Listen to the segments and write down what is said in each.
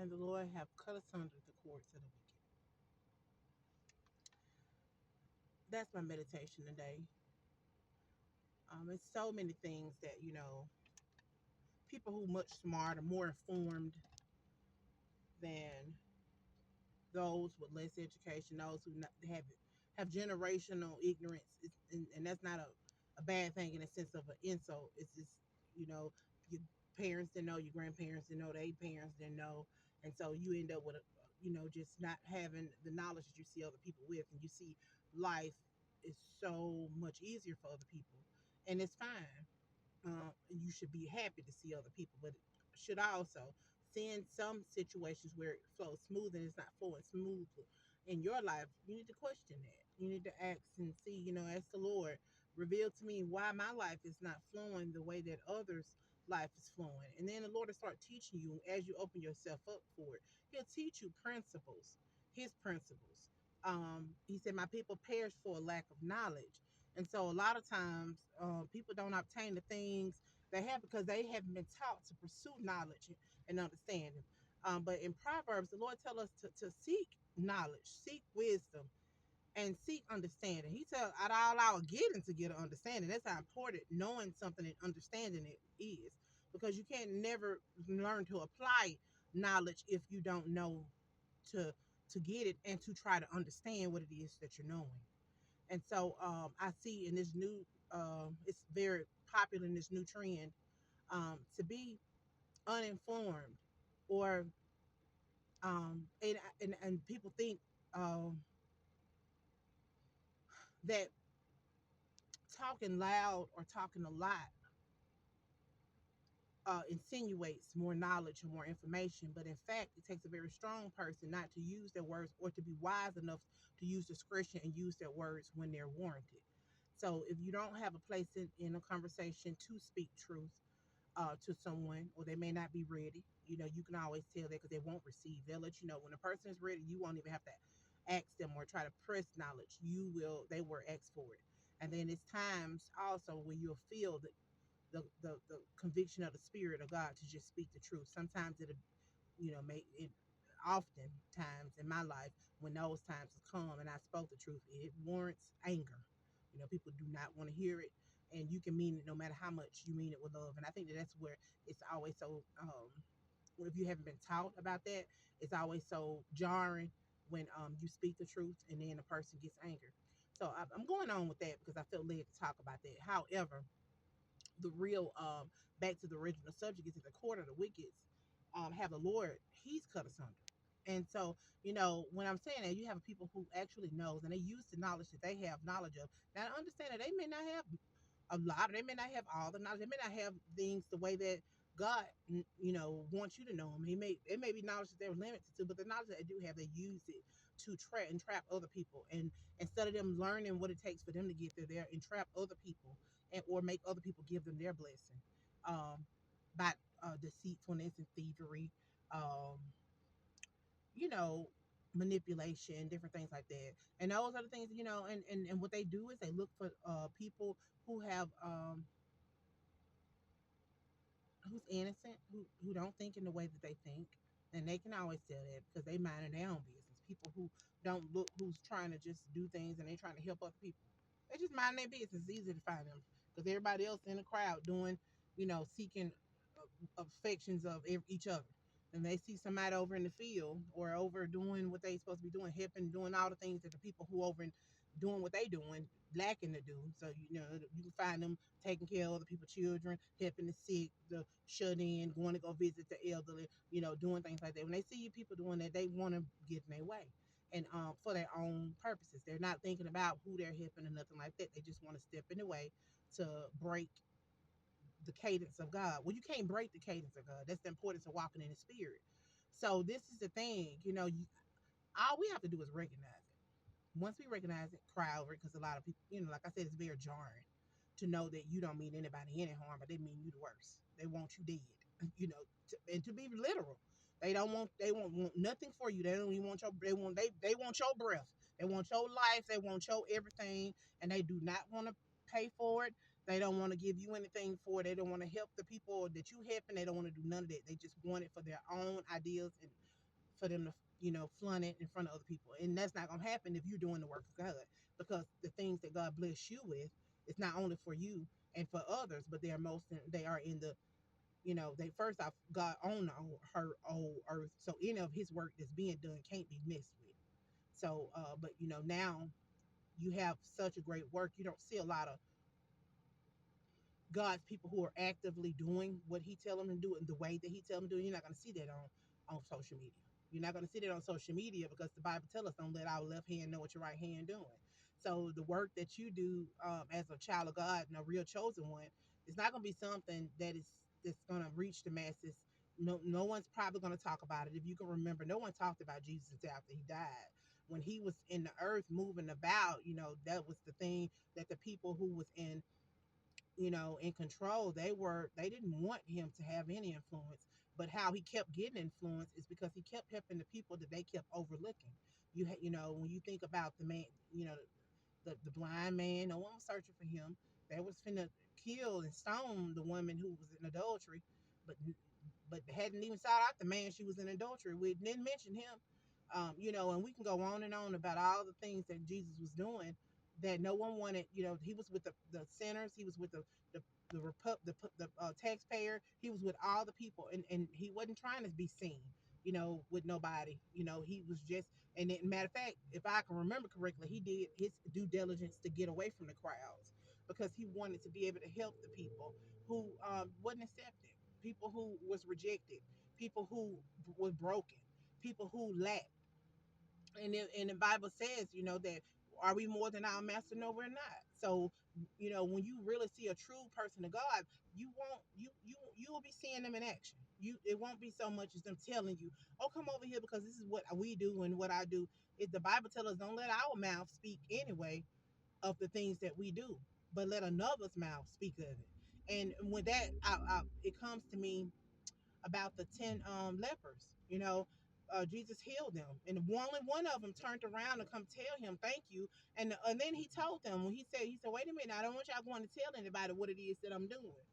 and the Lord have cut asunder the cords of the wicked. That's my meditation today. It's so many things that people who much smarter, more informed than those with less education, those who not, have generational ignorance, and that's not a bad thing in the sense of an insult. It's just you know your parents didn't know, your grandparents didn't know, their parents didn't know, and so you end up with just not having the knowledge that you see other people with, and you see life is so much easier for other people, and it's fine. You should be happy to see other people, but it should also see in some situations where it flows smooth and it's not flowing smoothly in your life. You need to question that. You need to ask and see, ask the Lord, reveal to me why my life is not flowing the way that others' life is flowing. And then the Lord will start teaching you as you open yourself up for it. He'll teach you principles, his principles. He said, my people perish for a lack of knowledge. And so a lot of times people don't obtain the things they have because they haven't been taught to pursue knowledge and understanding. But in Proverbs, the Lord tells us to seek knowledge, seek wisdom, and seek understanding. He said, at all our getting to get an understanding. That's how important knowing something and understanding it is. Because you can't never learn to apply knowledge if you don't know to get it and to try to understand what it is that you're knowing. And so I see in this new, it's very popular in this new trend to be uninformed, or and people think that talking loud or talking a lot insinuates more knowledge or more information. But in fact, it takes a very strong person not to use their words, or to be wise enough to use discretion and use their words when they're warranted. So if you don't have a place in a conversation to speak truth to someone, or they may not be ready, you can always tell that because they won't receive. They'll let you know when a person is ready. You won't even have to ask them or try to press knowledge. They were asked for it. And then it's times also when you'll feel the conviction of the spirit of God to just speak the truth. Sometimes it'll, make it, often times in my life when those times come and I spoke the truth, it warrants anger. People do not want to hear it, and you can mean it no matter how much you mean it with love. And I think that's where it's always so. If you haven't been taught about that, it's always so jarring when you speak the truth and then the person gets angry. So I'm going on with that because I feel led to talk about that. However, the real back to the original subject is, at the court of the wicked have the Lord, he's cut us under. And so, when I'm saying that, you have people who actually knows, and they use the knowledge that they have knowledge of. Now, I understand that they may not have a lot, or they may not have all the knowledge. They may not have things the way that God, wants you to know them. It may be knowledge that they're limited to, but the knowledge that they do have, they use it to trap other people. And instead of them learning what it takes for them to get there, they entrap other people, and or make other people give them their blessing, by deceitfulness and thievery, um, you know, manipulation, different things like that. And those are the things, and what they do is they look for people who have who's innocent, who don't think in the way that they think. And they can always tell that because they mind their own business. People who don't look, who's trying to just do things and they trying to help other people. They just mind their business. It's easy to find them because everybody else in the crowd doing, seeking affections of each other. And they see somebody over in the field or over doing what they supposed to be doing, helping, doing all the things that the people who over in doing what they doing lacking to do. So you can find them taking care of other people's children, helping the sick, the shut in, going to go visit the elderly, doing things like that. When they see you people doing that, they want to get in their way. And for their own purposes, they're not thinking about who they're helping or nothing like that. They just want to step in the way to break the cadence of God. Well, you can't break the cadence of God. That's the importance of walking in the spirit. So this is the thing, all we have to do is recognize it. Once we recognize it, cry over it, because a lot of people, like I said, it's very jarring to know that you don't mean anybody any harm, but they mean you the worst. They want you dead, and to be literal. They want nothing for you. They don't even want your they want your breath. They want your life. They want your everything, and they do not want to pay for it. They don't want to give you anything for it. They don't want to help the people that you help, and they don't want to do none of that. They just want it for their own ideas and for them to, flaunt it in front of other people. And that's not gonna happen if you're doing the work of God, because the things that God bless you with is not only for you and for others, but they are in the, they first off, God own her old earth, so any of His work that's being done can't be messed with. So, but now you have such a great work. You don't see a lot of God's people who are actively doing what He tell them to do in the way that He tell them to do. You're not going to see that on social media. You're not going to see that on social media because the Bible tells us, don't let our left hand know what your right hand doing. So the work that you do, as a child of God and a real chosen one, it's not going to be something that's going to reach the masses. No one's probably going to talk about it. If you can remember, no one talked about Jesus until after He died. When He was in the earth moving about, that was the thing that the people who was in control, they didn't want him to have any influence. But how he kept getting influence is because he kept helping the people that they kept overlooking. When you think about the man, the blind man, no one was searching for him. They was finna kill and stone the woman who was in adultery, but hadn't even sought out the man she was in adultery with. Didn't mention him. And we can go on and on about all the things that Jesus was doing that no one wanted. He was with the sinners. He was with the taxpayer. He was with all the people, and he wasn't trying to be seen, with nobody. He was just, and matter of fact, if I can remember correctly, he did his due diligence to get away from the crowds because he wanted to be able to help the people who wasn't accepted, people who was rejected, people who were broken, people who lacked. And the Bible says, that are we more than our master? No, we're not. So, when you really see a true person of God, you won't you will be seeing them in action. It won't be so much as them telling you, oh, come over here because this is what we do and what I do. If the Bible tells us, don't let our mouth speak anyway of the things that we do, but let another's mouth speak of it. And when that it comes to me about the 10 lepers. Jesus healed them, and only one of them turned around to come tell him thank you. And then he told them, when he said, wait a minute, I don't want y'all going to tell anybody what it is that I'm doing.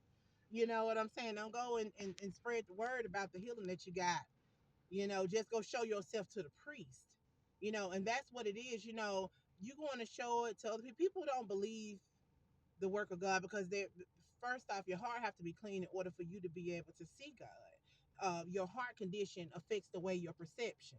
You know what I'm saying? Don't go and spread the word about the healing that you got. Just go show yourself to the priest. And that's what it is. You going to show it to other people. People don't believe the work of God because they're, first off, your heart have to be clean in order for you to be able to see God. Your heart condition affects the way your perception.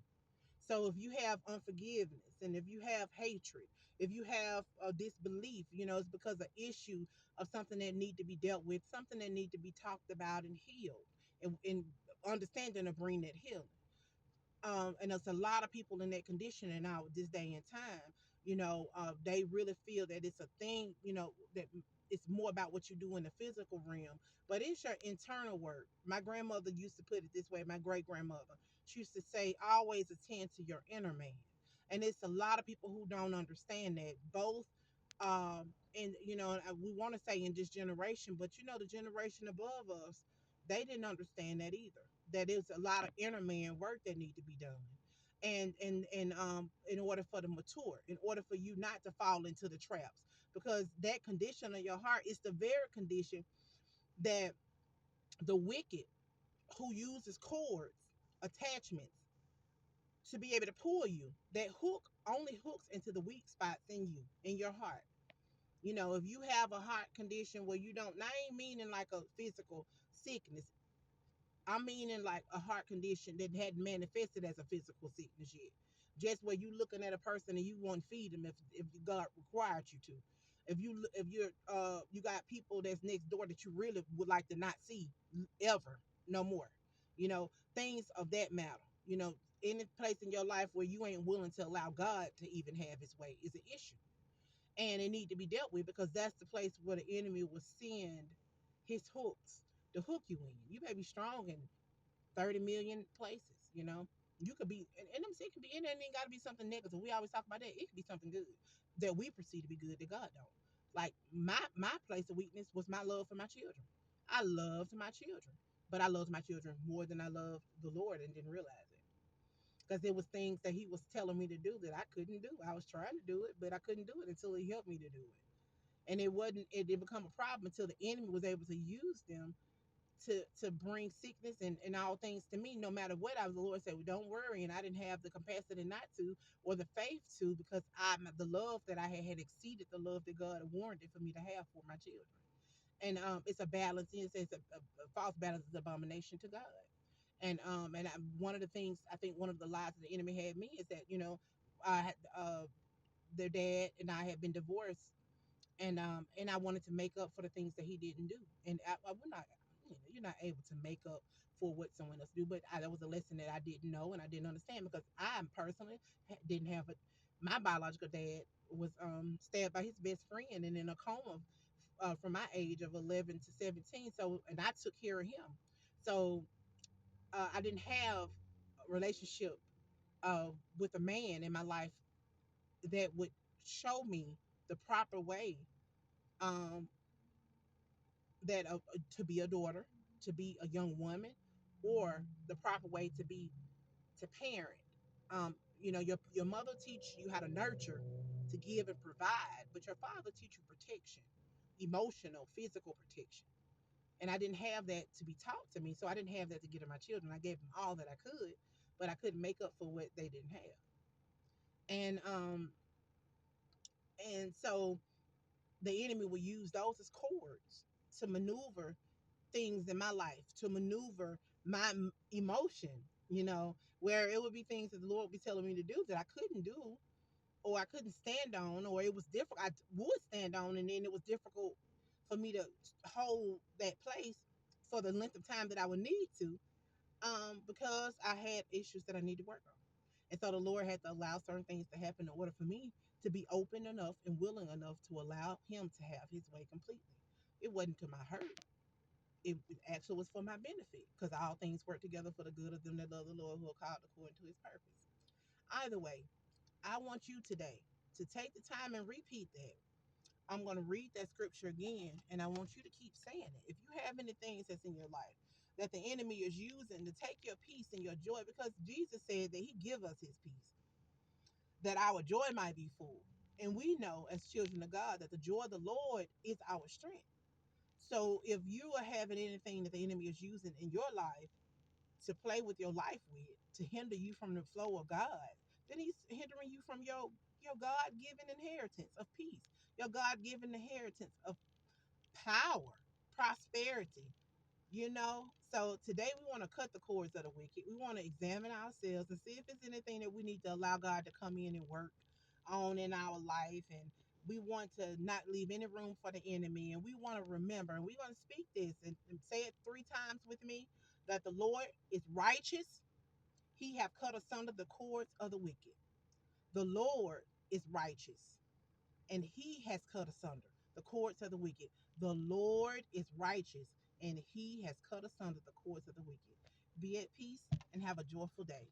So if you have unforgiveness and if you have hatred, if you have disbelief, it's because of issue of something that need to be dealt with, something that need to be talked about and healed, and understanding to bring that healing. And there's a lot of people in that condition and now this day and time, they really feel that it's a thing, that it's more about what you do in the physical realm, but it's your internal work. My grandmother used to put it this way, my great grandmother. She used to say, always attend to your inner man. And it's a lot of people who don't understand that, both and we want to say in this generation, but the generation above us, they didn't understand that either, that there's a lot of inner man work that need to be done. And in order for the mature, in order for you not to fall into the traps, because that condition of your heart is the very condition that the wicked, who uses cords, attachments, to be able to pull you, that hook only hooks into the weak spots in you, in your heart. If you have a heart condition where you don't, I ain't meaning like a physical sickness. I'm meaning like a heart condition that hadn't manifested as a physical sickness yet. Just where you looking at a person and you want to feed them if God required you to. If you got people that's next door that you really would like to not see ever no more. Things of that matter. Any place in your life where you ain't willing to allow God to even have His way is an issue, and it need to be dealt with, because that's the place where the enemy will send his hooks to hook you in. You may be strong in 30 million places. You could be, and them it can be, and it ain't got to be something negative. We always talk about that. It could be something good that we perceive to be good that God don't. Like my place of weakness was my love for my children. I loved my children, but I loved my children more than I loved the Lord and didn't realize it, because there was things that He was telling me to do that I couldn't do. I was trying to do it, but I couldn't do it until He helped me to do it. And it didn't become a problem until the enemy was able to use them to bring sickness and all things to me, no matter what. I was, the Lord said, well, don't worry. And I didn't have the capacity not to, or the faith to, because the love that I had exceeded the love that God warranted for me to have for my children. And it's a balance. It's a false balance is abomination to God. One of the things, I think one of the lies that the enemy had me is that, I had their dad and I had been divorced, and I wanted to make up for the things that he didn't do. And we're not, you're not able to make up for what someone else do. But that was a lesson that I didn't know and I didn't understand, because I personally didn't have a. My biological dad was stabbed by his best friend and in a coma from my age of 11 to 17. So, and I took care of him. So I didn't have a relationship with a man in my life that would show me the proper way, um, that to be a daughter, to be a young woman, or the proper way to parent. Your mother teach you how to nurture, to give and provide, but your father teach you protection, emotional, physical protection. And I didn't have that to be taught to me, so I didn't have that to give to my children. I gave them all that I could, but I couldn't make up for what they didn't have. And so the enemy will use those as cords to maneuver things in my life, to maneuver my emotion, where it would be things that the Lord would be telling me to do that I couldn't do, or I couldn't stand on, or it was difficult. I would stand on, and then it was difficult for me to hold that place for the length of time that I would need to, because I had issues that I need to work on. And so the Lord had to allow certain things to happen in order for me to be open enough and willing enough to allow Him to have His way completely. It wasn't to my hurt. It actually was for my benefit, because all things work together for the good of them that love the Lord, who are called according to His purpose. Either way, I want you today to take the time and repeat that. I'm going to read that scripture again, and I want you to keep saying it. If you have any things that's in your life that the enemy is using to take your peace and your joy, because Jesus said that He give us His peace, that our joy might be full. And we know as children of God that the joy of the Lord is our strength. So if you are having anything that the enemy is using in your life to play with your life with, to hinder you from the flow of God, then He's hindering you from your God-given inheritance of peace, your God-given inheritance of power, prosperity, So today we want to cut the cords of the wicked. We want to examine ourselves and see if there's anything that we need to allow God to come in and work on in our life. And we want to not leave any room for the enemy. And we want to remember, and we're going to speak this and say it 3 times with me, that the Lord is righteous. He have cut asunder the cords of the wicked. The Lord is righteous, and He has cut asunder the cords of the wicked. The Lord is righteous, and He has cut asunder the cords of the wicked. Be at peace and have a joyful day.